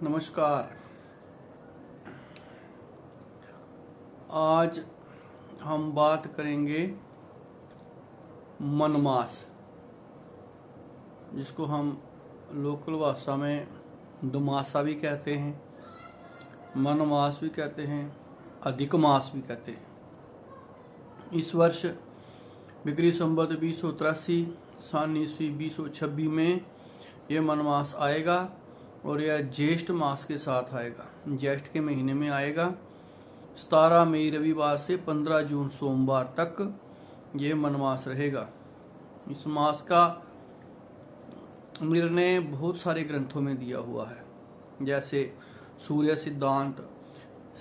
नमस्कार। आज हम बात करेंगे मनमास, जिसको हम लोकल भाषा में दुमासा भी कहते हैं, मनमास भी कहते हैं, अधिक मास भी कहते हैं। इस वर्ष विक्रमी संवत 2083 सन ईस्वी 2026 में यह मनमास आएगा और यह ज्येष्ठ मास के साथ आएगा। ज्येष्ठ के महीने में आएगा। 17 मई रविवार से 15 जून सोमवार तक ये मनमास रहेगा। इस मास का निर्णय बहुत सारे ग्रंथों में दिया हुआ है, जैसे सूर्य सिद्धांत,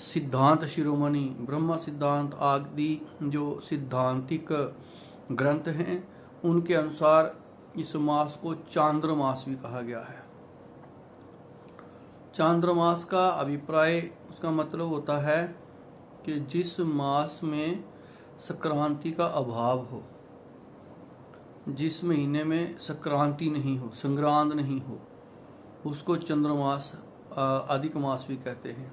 सिद्धांत शिरोमणि, ब्रह्म सिद्धांत आदि जो सिद्धांतिक ग्रंथ हैं, उनके अनुसार इस मास को चांद्रमास भी कहा गया है। चांद्रमास का अभिप्राय, उसका मतलब होता है कि जिस मास में संक्रांति का अभाव हो, जिस महीने में संक्रांति नहीं हो, संग्रांद नहीं हो, उसको चंद्रमास अधिक मास भी कहते हैं।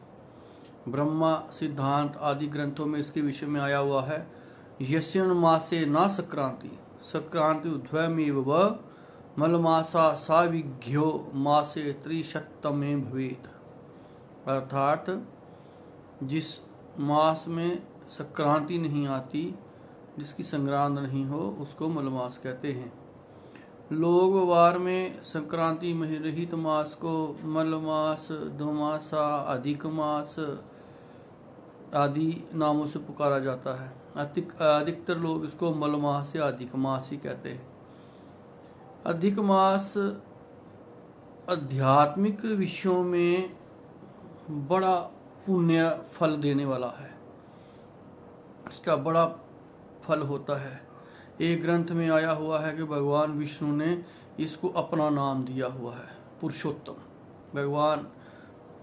ब्रह्मा सिद्धांत आदि ग्रंथों में इसके विषय में आया हुआ है। यस्यन मासे न संक्रांति संक्रांति उद्वयमेव व मलमासा साविघ्यो मासे त्रिशतमे भवेत। अर्थात जिस मास में संक्रांति नहीं आती, जिसकी संग्रांद नहीं हो, उसको मलमास कहते हैं। लोग वार में संक्रांति रहित मास को मलमास, दुमासा, अधिक मास आदि नामों से पुकारा जाता है। अधिकतर लोग इसको मलमास या अधिक मास ही कहते हैं। अधिक मास आध्यात्मिक विषयों में बड़ा पुण्य फल देने वाला है। इसका बड़ा फल होता है। एक ग्रंथ में आया हुआ है कि भगवान विष्णु ने इसको अपना नाम दिया हुआ है, पुरुषोत्तम। भगवान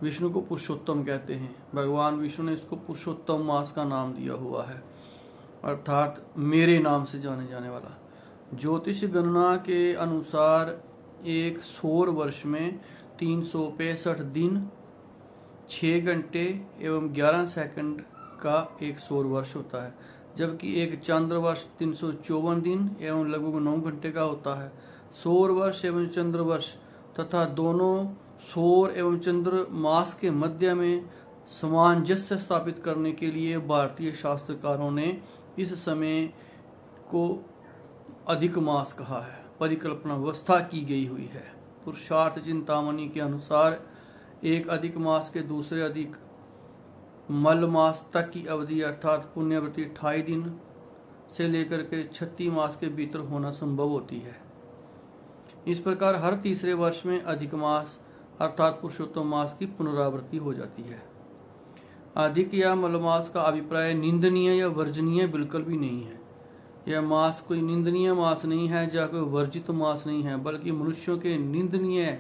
विष्णु को पुरुषोत्तम कहते हैं। भगवान विष्णु ने इसको पुरुषोत्तम मास का नाम दिया हुआ है, अर्थात मेरे नाम से जाने जाने वाला। ज्योतिष गणना के अनुसार एक सौर वर्ष में 365 दिन, 6 घंटे एवं 11 सेकंड का एक सौर वर्ष होता है, जबकि एक चंद्र वर्ष 354 दिन एवं लगभग 9 घंटे का होता है। सौर वर्ष एवं चंद्र वर्ष तथा दोनों सौर एवं चंद्र मास के मध्य में सामंजस्य स्थापित करने के लिए भारतीय शास्त्रकारों ने इस समय को अधिक मास कहा है। परिकल्पना व्यवस्था की गई हुई है। पुरुषार्थ चिंतामणि के अनुसार एक अधिक मास के दूसरे अधिक मल मास तक की अवधि अर्थात पुण्यवृत्ति 28 दिन से लेकर के 36 मास के भीतर होना संभव होती है। इस प्रकार हर तीसरे वर्ष में अधिक मास अर्थात पुरुषोत्तम मास की पुनरावृत्ति हो जाती है। अधिक या मलमास का अभिप्राय निंदनीय या वर्जनीय बिल्कुल भी नहीं है। यह मास कोई निंदनीय मास नहीं है या कोई वर्जित मास नहीं है, बल्कि मनुष्यों के निंदनीय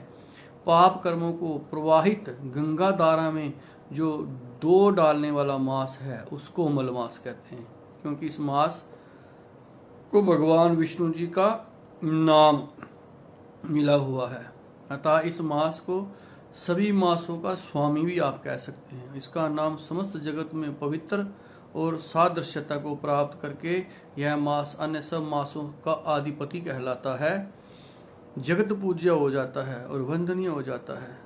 पाप कर्मों को प्रवाहित गंगा धारा में जो दो डालने वाला मास है, उसको मलमास कहते हैं, क्योंकि इस मास को भगवान विष्णु जी का नाम मिला हुआ है। अतः इस मास को सभी मासों का स्वामी भी आप कह सकते हैं। इसका नाम समस्त जगत में पवित्र और सादृश्यता को प्राप्त करके यह मास अन्य सब मासों का आधिपति कहलाता है, जगत पूज्य हो जाता है और वंदनीय हो जाता है।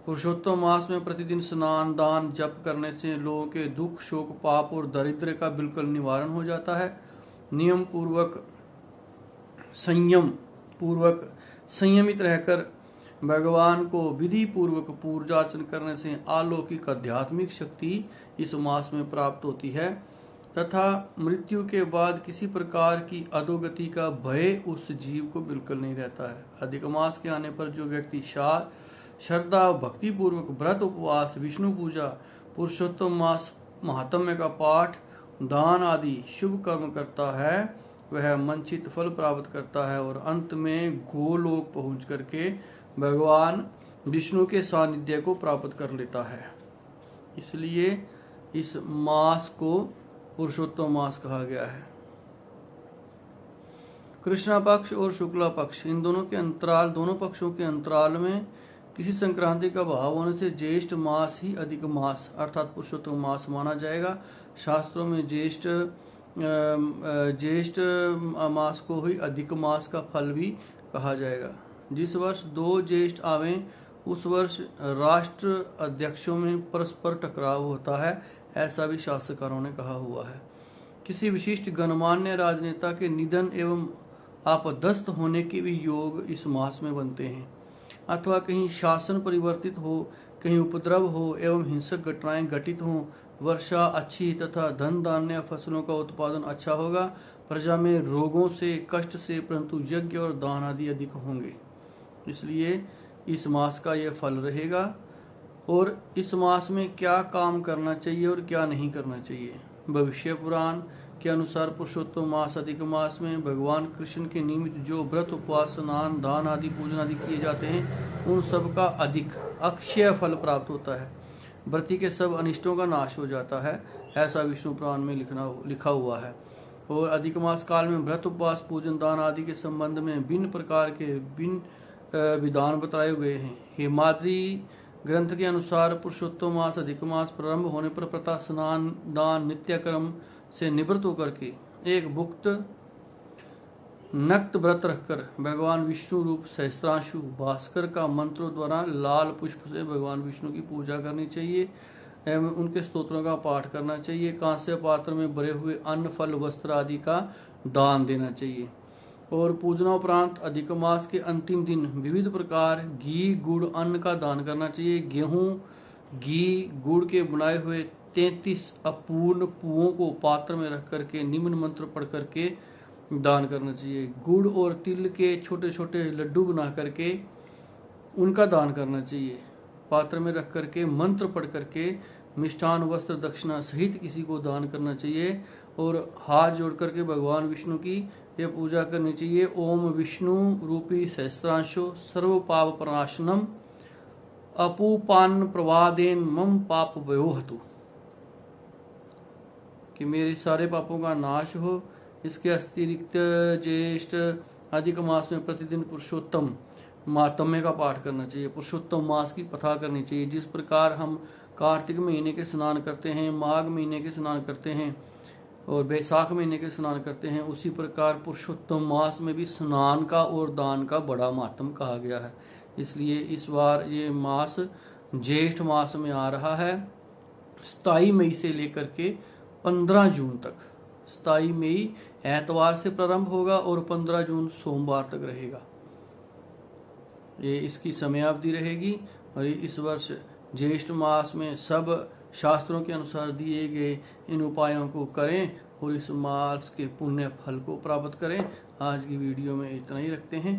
पुरुषोत्तम मास में प्रतिदिन स्नान, दान, जप करने से लोगों के दुख, शोक, पाप और दरिद्र का बिल्कुल निवारण हो जाता है। नियम पूर्वक संयमित रहकर भगवान को विधि पूर्वक पूजा अर्चना करने से अलौकिक आध्यात्मिक शक्ति इस मास में प्राप्त होती है तथा मृत्यु के बाद किसी प्रकार की अधोगति का भय उस जीव को बिल्कुल नहीं रहता है। अधिक मास के आने पर जो व्यक्ति श्रद्धा भक्ति पूर्वक व्रत, उपवास, विष्णु पूजा, पुरुषोत्तम मास महात्म्य का पाठ, दान आदि शुभ कर्म करता है, वह मंचित फल प्राप्त करता है और अंत में गोलोक पहुंच करके भगवान विष्णु के सानिध्य को प्राप्त कर लेता है। इसलिए इस मास को पुरुषोत्तम मास कहा गया है। कृष्णा पक्ष और शुक्ला पक्ष, इन दोनों पक्षों के अंतराल में किसी संक्रांति का भाव होने से ज्येष्ठ मास ही अधिक मास अर्थात पुरुषोत्तम मास माना जाएगा। शास्त्रों में ज्येष्ठ मास को ही अधिक मास का फल भी कहा जाएगा। जिस वर्ष 2 ज्येष्ठ आवें उस वर्ष राष्ट्र अध्यक्षों में परस्पर टकराव होता है, ऐसा भी शास्त्रकारों ने कहा हुआ है। किसी विशिष्ट गणमान्य राजनेता के निधन एवं आपदस्थ होने के भी योग इस मास में बनते हैं, अथवा कहीं शासन परिवर्तित हो, कहीं उपद्रव हो एवं हिंसक घटनाएं घटित हों, वर्षा अच्छी तथा धन धान्य फसलों का उत्पादन अच्छा होगा, प्रजा में रोगों से कष्ट से परंतु यज्ञ और दान आदि अधिक होंगे। इसलिए इस मास का यह फल रहेगा। और इस मास में क्या काम करना चाहिए और क्या नहीं करना चाहिए। भविष्य पुराण के अनुसार पुरुषोत्तम मास अधिक मास में भगवान कृष्ण के निमित्त जो व्रत उपवास स्नान दान आदि पूजन आदि किए जाते हैं उन सब का अधिक अक्षय फल प्राप्त होता है। व्रती के सब अनिष्टों का नाश हो जाता है, ऐसा विष्णु पुराण में लिखा हुआ है। और अधिक मास काल में व्रत उपवास पूजन दान आदि के संबंध में भिन्न प्रकार के विधान बताए हुए हैं। हेमाद्री ग्रंथ के अनुसार पुरुषोत्तम मास अधिक मास प्रारंभ होने पर प्रथा स्नान दान नित्यक्रम से निवृत्त होकर के एक भुक्त नक्त व्रत रखकर भगवान विष्णु रूप सहस्त्रांशु भास्कर का मंत्रों द्वारा लाल पुष्प से भगवान विष्णु की पूजा करनी चाहिए एवं उनके स्तोत्रों का पाठ करना चाहिए। कांस्य पात्र में भरे हुए अन्न फल वस्त्र आदि का दान देना चाहिए। और पूजनोपरांत अधिक मास के अंतिम दिन विविध प्रकार घी गुड़ अन्न का दान करना चाहिए। गेहूं घी गुड़ के बनाए हुए 33 अपूर्ण पुओं को पात्र में रख करके निम्न मंत्र पढ़ करके दान करना चाहिए। गुड़ और तिल के छोटे छोटे लड्डू बना करके उनका दान करना चाहिए। पात्र में रख करके मंत्र पढ़ करके मिष्ठान वस्त्र दक्षिणा सहित किसी को दान करना चाहिए। और हाथ जोड़ करके भगवान विष्णु की यह पूजा करनी चाहिए। ओम विष्णु रूपी सहस्त्रांशो सर्व पाप प्रणाशनम अपूपान प्रवादेन मम पाप वयोहतु, कि मेरे सारे पापों का नाश हो। इसके अतिरिक्त ज्येष्ठ अधिक मास में प्रतिदिन पुरुषोत्तम मातम्य का पाठ करना चाहिए। पुरुषोत्तम मास की कथा करनी चाहिए। जिस प्रकार हम कार्तिक महीने के स्नान करते हैं, माघ महीने के स्नान करते हैं और बैसाख महीने के स्नान करते हैं, उसी प्रकार पुरुषोत्तम मास में भी स्नान का और दान का बड़ा महत्व कहा गया है। इसलिए इस बार ये मास ज्येष्ठ मास में आ रहा है। 27 मई से लेकर के 15 जून तक। 27 मई एतवार से प्रारंभ होगा और 15 जून सोमवार तक रहेगा। ये इसकी समयावधि रहेगी। और इस वर्ष ज्येष्ठ मास में सब शास्त्रों के अनुसार दिए गए इन उपायों को करें और इस मास के पुण्य फल को प्राप्त करें। आज की वीडियो में इतना ही रखते हैं।